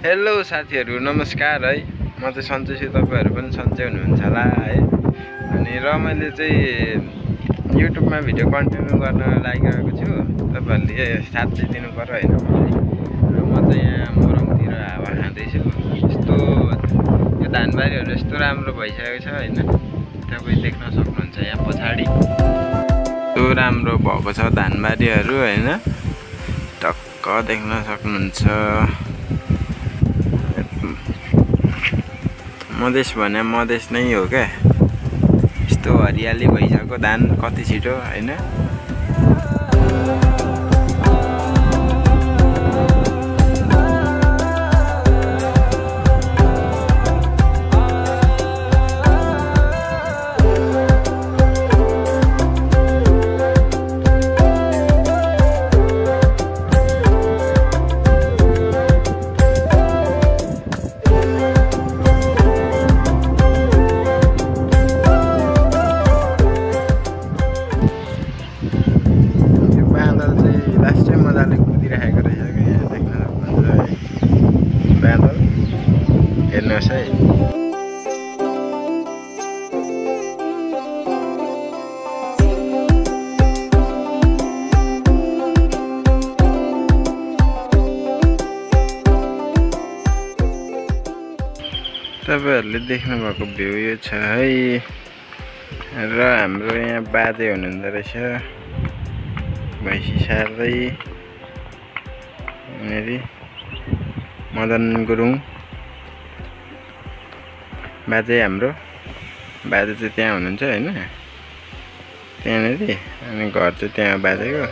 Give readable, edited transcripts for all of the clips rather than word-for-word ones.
Hello साथीहरु नमस्कार है। म चाहिँ सन्चै छु, तपाईहरु पनि सन्चै हुनुहुन्छ होला है। अनि र मैले चाहिँ युट्युबमा भिडियो कन्टिन्यू गर्न लागिरहेको छु। तपाईहरुले साथ चाहिँ दिनु पर्यो हैन मलाई। र म चाहिँ यहाँ मोरङतिर हावा खाँदै छु। यस्तो यो धानबारीहरु यस्तो राम्रो भइसकेको छ हैन। तपाई देख्न सक्नुहुन्छ यहाँ पछाडी यस्तो राम्रो भएको छ धानबारीहरु हैन। टक्क देख्न सक्नुहुन्छ। मधेस भने मधेस नै हो क्या। यस्तो हरियाली भइसक्यो धान कति छिटो हैन। मजाले कुदिरहेको रहेछ क्या। यहाँ देख्न सक्नुहुन्छ है बादल हेर्नुहोस् है। तपाईहरुले देख्नु भएको भ्यू यो छ है। र हाम्रो यहाँ बाजे हुनुहुँदो रहेछ भैँसी सार्दै। मदन गुरुङ बाजे हाम्रो बाजे चाहिँ त्यहाँ हुनुहुन्छ हैन। त्यहाँनेरि अनि घर चाहिँ त्यहाँ बाजेको।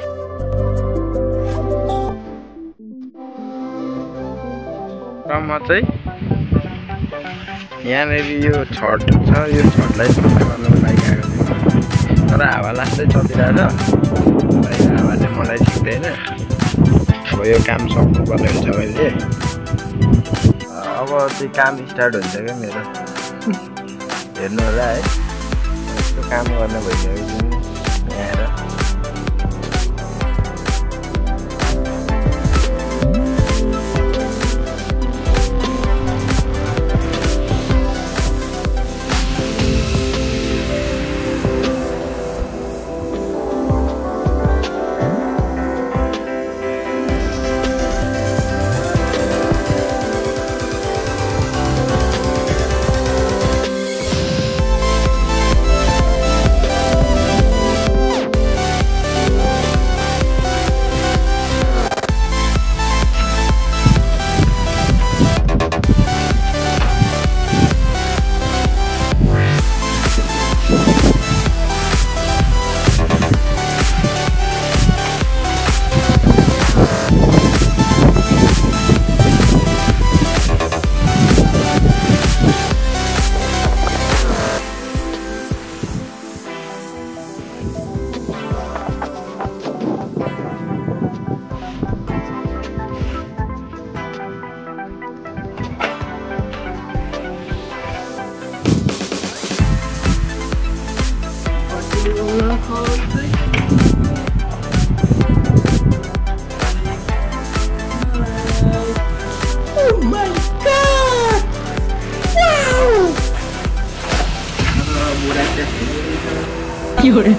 र म चाहिँ यहाँनेरि यो छठ छ, यो छठलाई सफा गर्नको लागि आएको छु। तर हावा लास्टै चलिरहेछ। हावाले मलाई ठिक्दैन। अब यो काम सक्नुपर्ने हुन्छ मैले। अब चाहिँ काम स्टार्ट हुन्छ क्या मेरो। हेर्नु होला है यस्तो काम गर्न भइसकेको छु यहाँ। Oh my god! Wow! You're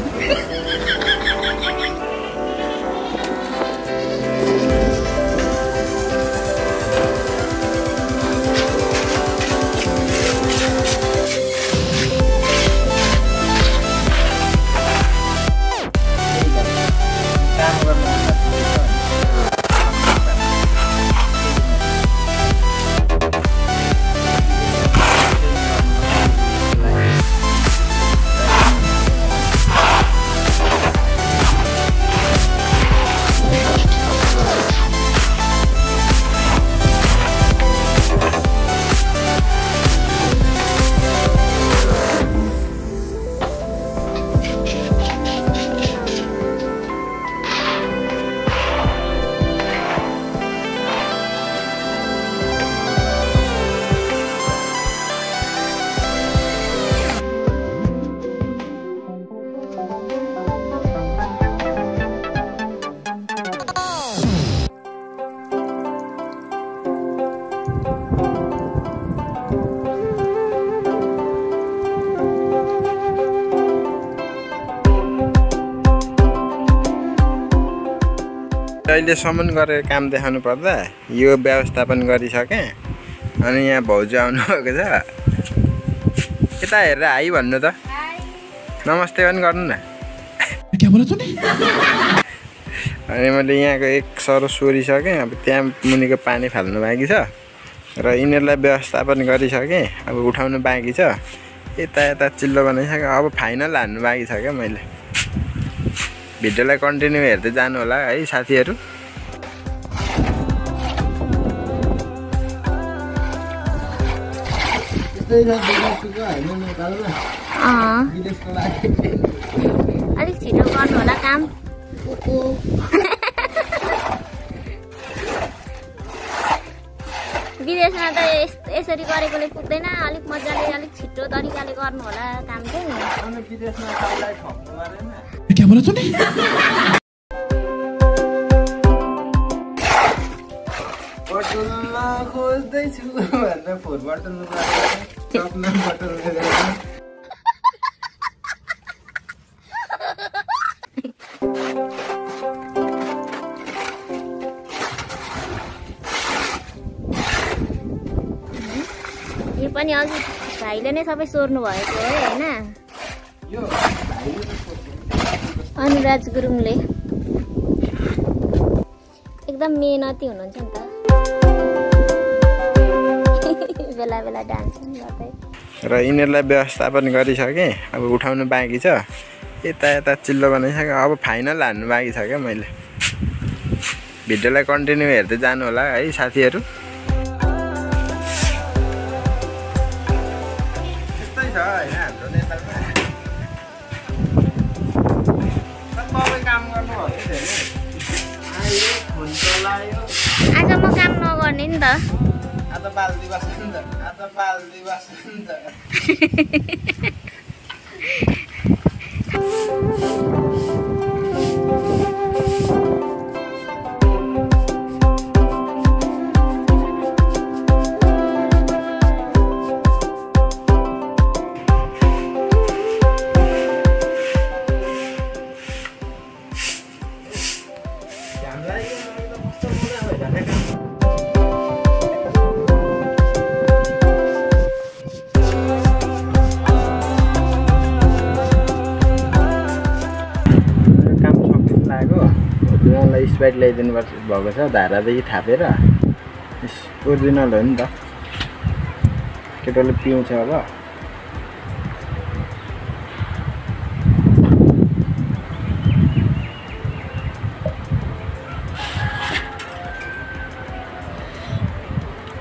अहिलेसम्म गरेर काम देखाउनु पर्दा यो व्यवस्थापन गरिसकेँ। अनि यहाँ भाउजू आउनुभएको छ। यता हेरेर हाई भन्नु त। नमस्ते पनि गर्नु न। अनि मैले यहाँको एक सरो सोरिसकेँ। अब त्यहाँ मुनिको पानी फाल्नु बाँकी छ र यिनीहरूलाई व्यवस्थापन गरिसकेँ। अब उठाउनु बाँकी छ। यता चिल्लो बनाइसकेँ। अब फाइनल हान्नु बाँकी छ क्या मैले। भिडियोलाई कन्टिन्यू हेर्दै जानु होला है साथीहरू। अलिक छिटो गर्नु होला काम। विदेशमा त यसरी गरेकोले पुग्दैन। अलिक मजाले अलिक छिटो तरिकाले गर्नु होला काम चाहिँ। खोज्दैछु भन्दा फोहोर बटुल्नु यो पनि अघि भाइले नै सबै सोर्नु भएको हो हैन। अनुराज गुरुङले एकदम मेहनती हुनुहुन्छ नि त। बेला बेला डान्स गर्दै र यिनीहरूलाई व्यवस्थापन गरिसकेँ। अब उठाउनु बाँकी छ। यता चिल्लो बनाइसकेँ। अब फाइनल हान्नु बाँकी छ क्या मैले। भिडियोलाई कन्टिन्यू हेर्दै जानु होला है साथीहरू। त्यस्तै छ होइन हाम्रो नेपालमा। तपाईँ काम गर्नु हो कि धेरै आयो फोन चलायो। आज म काम नगर्ने नि त। आज बाल दिवस नि त। आज बाल दिवस नि त। स्प्राइट ल्याइदिनु पर्छ भएको छ। धारादेखि थापेर ओरिजिनल हो नि त। केटाले पिउँछ अब।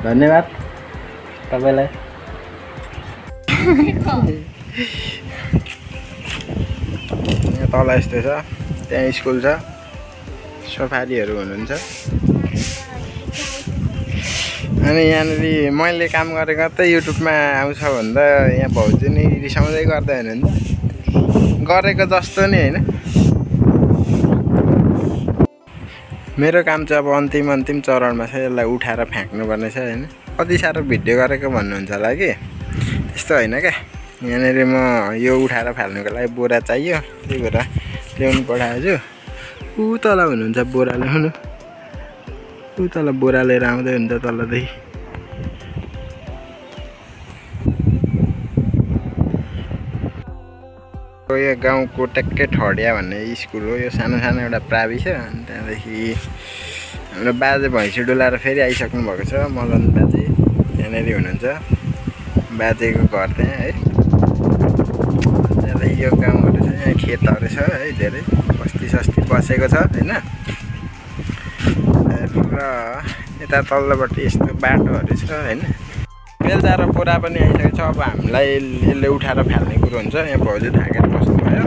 धन्यवाद तपाईँलाई। यहाँ तल यस्तै छ। त्यहाँ स्कुल छ। सफारीहरू हुनुहुन्छ। अनि यहाँनिर मैले काम गरेको त युट्युबमा आउँछ भन्दा यहाँ भाउजू नि रिसाउँदै गर्दै हुनुहुन्छ। गरेको जस्तो नि होइन। मेरो काम चाहिँ अब अन्तिम चरणमा छ। यसलाई उठाएर फ्याँक्नुपर्ने छ होइन। कति साह्रो भिडियो गरेको भन्नुहुन्छ होला कि। त्यस्तो होइन क्या। यहाँनिर म यो उठाएर फाल्नुको लागि बोरा चाहियो। त्यही भएर ल्याउनु पठाएछु। ऊ तल हुनुहुन्छ बोरा ल्याउनु। ऊ तल बोरा लिएर आउँदै हुन्छ तलदेखि। यो गाउँको ट्याक्कै ठडिया भन्ने स्कुल हो। यो सानो एउटा प्रावि छ। अनि त्यहाँदेखि हाम्रो बाजे भैँसी डुलाएर फेरि आइसक्नु भएको छ। मलन बाजे त्यहाँनिर हुनुहुन्छ। बाजेको घर त्यहाँ है। त्यहाँदेखि यो गाउँहरू छ। यहाँ खेतहरू छ है। धेरै बस्ती सस्ती बसेको छ होइन। र यता तल्लोपट्टि यस्तो बाटोहरू छ होइन। बेलचा र बोरा पनि आइसकेको छ। अब हामीलाई यसले उठाएर फाल्ने कुरो हुन्छ। यहाँ भाउजू थाकेर बस्नुभयो।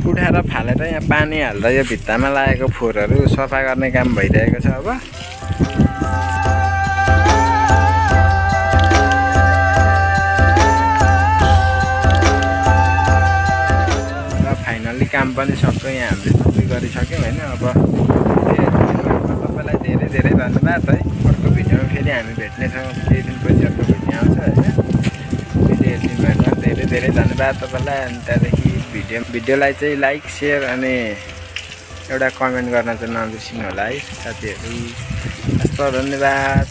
उठाएर फालेर यहाँ पानी हाल्दा यो भित्तामा लागेको फोहोरहरू सफा गर्ने काम भइरहेको छ अब। काम पनि सक्यो यहाँ हामीले सबै गरिसक्यौँ होइन। अब तपाईँलाई धेरै धेरै धन्यवाद है। अर्को भिडियोमा फेरि हामी भेट्नेछौँ। केही दिनपछि अर्को भिडियो आउँछ होइन। भिडियो हेरिदिनु धेरै धेरै धन्यवाद तपाईँलाई। अनि त्यहाँदेखि भिडियोलाई चाहिँ लाइक सेयर अनि एउटा कमेन्ट गर्न चाहिँ नबिर्सिनु होला है साथीहरू। हस् त, धन्यवाद।